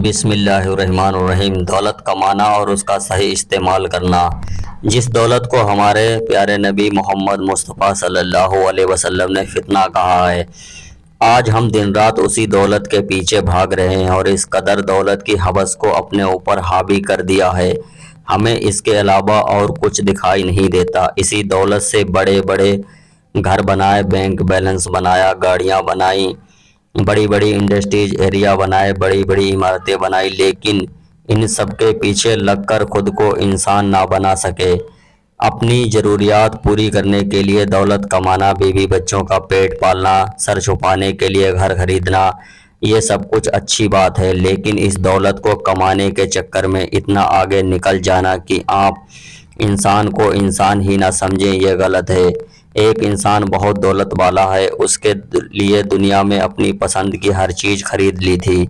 بسم اللہ الرحمن الرحیم۔ دولت کمانا اور اس کا صحیح استعمال کرنا۔ جس دولت کو ہمارے پیارے نبی محمد مصطفیٰ صلی اللہ علیہ وسلم نے فتنہ کہا ہے، آج ہم دن رات اسی دولت کے پیچھے بھاگ رہے ہیں اور اس قدر دولت کی ہوس کو اپنے اوپر حاوی کر دیا ہے، ہمیں اس کے علاوہ اور کچھ دکھائی نہیں دیتا۔ اسی دولت سے بڑے بڑے گھر بنائے، بینک بیلنس بنایا، گاڑیاں بنائیں، بڑی بڑی انڈسٹریز ایریا بنائے، بڑی بڑی عمارتیں بنائی، لیکن ان سب کے پیچھے لگ کر خود کو انسان نہ بنا سکے۔ اپنی ضروریات پوری کرنے کے لیے دولت کمانا، بیوی بچوں کا پیٹ پالنا، سر چھپانے کے لیے گھر خریدنا، یہ سب کچھ اچھی بات ہے، لیکن اس دولت کو کمانے کے چکر میں اتنا آگے نکل جانا کہ آپ انسان کو انسان ہی نہ سمجھیں، یہ غلط ہے۔ ایک انسان بہت دولت والا ہے، اس کے لیے دنیا میں اپنی پسند کی ہر چیز خرید لی تھی،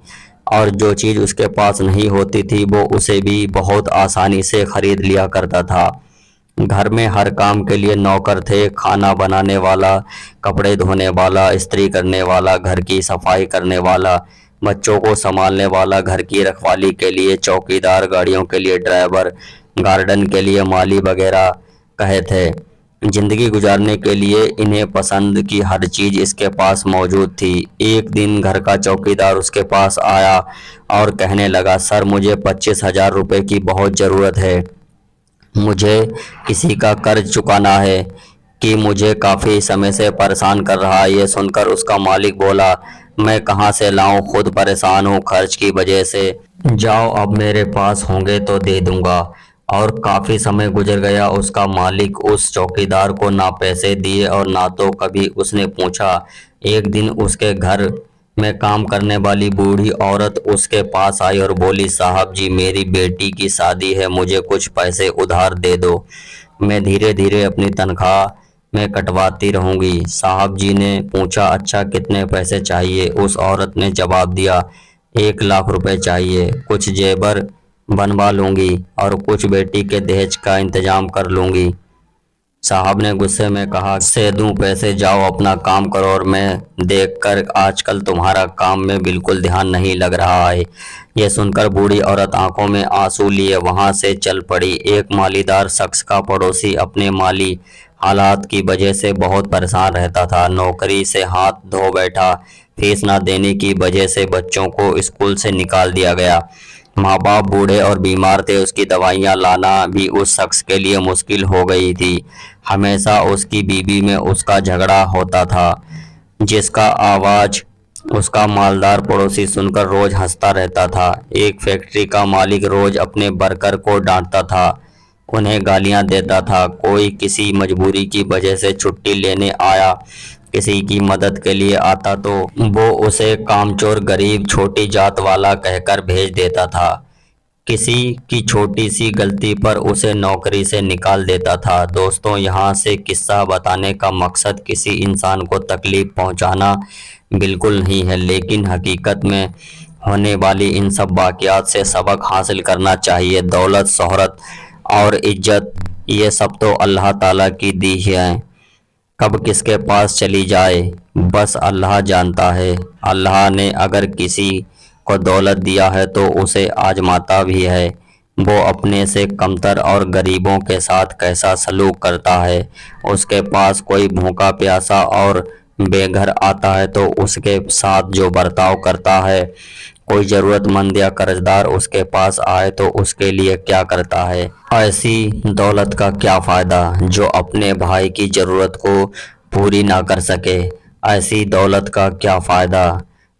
اور جو چیز اس کے پاس نہیں ہوتی تھی وہ اسے بھی بہت آسانی سے خرید لیا کرتا تھا۔ گھر میں ہر کام کے لیے نوکر تھے، کھانا بنانے والا، کپڑے دھونے والا، استری کرنے والا، گھر کی صفائی کرنے والا، بچوں کو سنبھالنے والا، گھر کی رکھوالی کے لیے چوکیدار، گاڑیوں کے لیے ڈرائیور، گارڈن کے لیے مالی وغیرہ کہے تھے۔ زندگی گزارنے کے لیے انہیں پسند کی ہر چیز اس کے پاس موجود تھی۔ ایک دن گھر کا چوکیدار اس کے پاس آیا اور کہنے لگا، سر مجھے 25,000 روپے کی بہت ضرورت ہے، مجھے کسی کا قرض چکانا ہے کہ مجھے کافی سمے سے پریشان کر رہا ہے۔ یہ سن کر اس کا مالک بولا، میں کہاں سے لاؤں، خود پریشان ہوں خرچ کی وجہ سے، جاؤ اب میرے پاس ہوں گے تو دے دوں گا۔ اور کافی سمے گزر گیا، اس کا مالک اس چوکیدار کو نہ پیسے دیے اور نہ تو کبھی اس نے پوچھا۔ ایک دن اس کے گھر میں کام کرنے والی بوڑھی عورت اس کے پاس آئی اور بولی، صاحب جی میری بیٹی کی شادی ہے، مجھے کچھ پیسے ادھار دے دو، میں دھیرے دھیرے اپنی تنخواہ میں کٹواتی رہوں گی۔ صاحب جی نے پوچھا، اچھا کتنے پیسے چاہیے؟ اس عورت نے جواب دیا، 1,00,000 روپے چاہیے، کچھ زیور بنوا لوں گی اور کچھ بیٹی کے دہیج کا انتظام کر لوں گی۔ صاحب نے غصے میں کہا، سے دوں پیسے، جاؤ اپنا کام کرو، اور میں دیکھ کر آج کل تمہارا کام میں بالکل دھیان نہیں لگ رہا ہے۔ یہ سن کر بوڑھی عورت آنکھوں میں آنسو لیے وہاں سے چل پڑی۔ ایک مالیدار شخص کا پڑوسی اپنے مالی حالات کی وجہ سے بہت پریشان رہتا تھا، نوکری سے ہاتھ دھو بیٹھا، فیس نہ دینے کی وجہ سے بچوں کو اسکول سے نکال دیا گیا، ماں باپ بوڑھے اور بیمار تھے، اس کی دوائیاں لانا بھی اس شخص کے لیے مشکل ہو گئی تھی۔ ہمیشہ اس کی بیوی میں اس کا جھگڑا ہوتا تھا، جس کا آواز اس کا مالدار پڑوسی سن کر روز ہنستا رہتا تھا۔ ایک فیکٹری کا مالک روز اپنے ورکر کو ڈانٹتا تھا، انہیں گالیاں دیتا تھا، کوئی کسی مجبوری کی وجہ سے چھٹی لینے آیا، کسی کی مدد کے لیے آتا تو وہ اسے کامچور، غریب، چھوٹی ذات والا کہہ کر بھیج دیتا تھا، کسی کی چھوٹی سی غلطی پر اسے نوکری سے نکال دیتا تھا۔ دوستوں، یہاں سے قصہ بتانے کا مقصد کسی انسان کو تکلیف پہنچانا بالکل نہیں ہے، لیکن حقیقت میں ہونے والی ان سب واقعات سے سبق حاصل کرنا چاہیے۔ دولت، شہرت اور عزت یہ سب تو اللہ تعالیٰ کی دی ہے، کب کس کے پاس چلی جائے بس اللہ جانتا ہے۔ اللہ نے اگر کسی کو دولت دیا ہے تو اسے آزماتا بھی ہے، وہ اپنے سے کمتر اور غریبوں کے ساتھ کیسا سلوک کرتا ہے۔ اس کے پاس کوئی بھوکا پیاسا اور بے گھر آتا ہے تو اس کے ساتھ جو برتاؤ کرتا ہے، کوئی ضرورت مند یا قرض دار اس کے پاس آئے تو اس کے لیے کیا کرتا ہے۔ ایسی دولت کا کیا فائدہ جو اپنے بھائی کی ضرورت کو پوری نہ کر سکے؟ ایسی دولت کا کیا فائدہ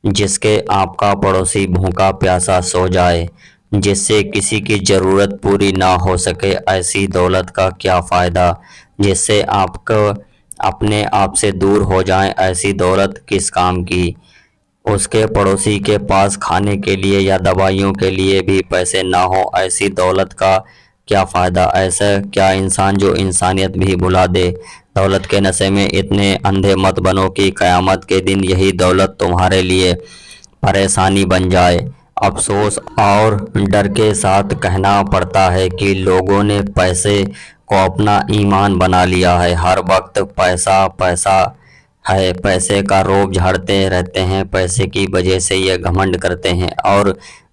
جس کے آپ کا پڑوسی بھوکا پیاسا سو جائے، جس سے کسی کی ضرورت پوری نہ ہو سکے؟ ایسی دولت کا کیا فائدہ جس سے آپ کو اپنے آپ سے دور ہو جائیں؟ ایسی دولت کس کام کی؟ اس کے پڑوسی کے پاس کھانے کے لیے یا دوائیوں کے لیے بھی پیسے نہ ہو، ایسی دولت کا کیا فائدہ؟ ایسا کیا انسان جو انسانیت بھی بھلا دے؟ دولت کے نشے میں اتنے اندھے مت بنو کہ قیامت کے دن یہی دولت تمہارے لیے پریشانی بن جائے۔ افسوس اور ڈر کے ساتھ کہنا پڑتا ہے کہ لوگوں نے پیسے کو اپنا ایمان بنا لیا ہے، ہر وقت پیسہ پیسہ ہے، پیسے کا روب جھاڑتے رہتے ہیں، پیسے کی وجہ سے یہ گھمنڈ کرتے ہیں اور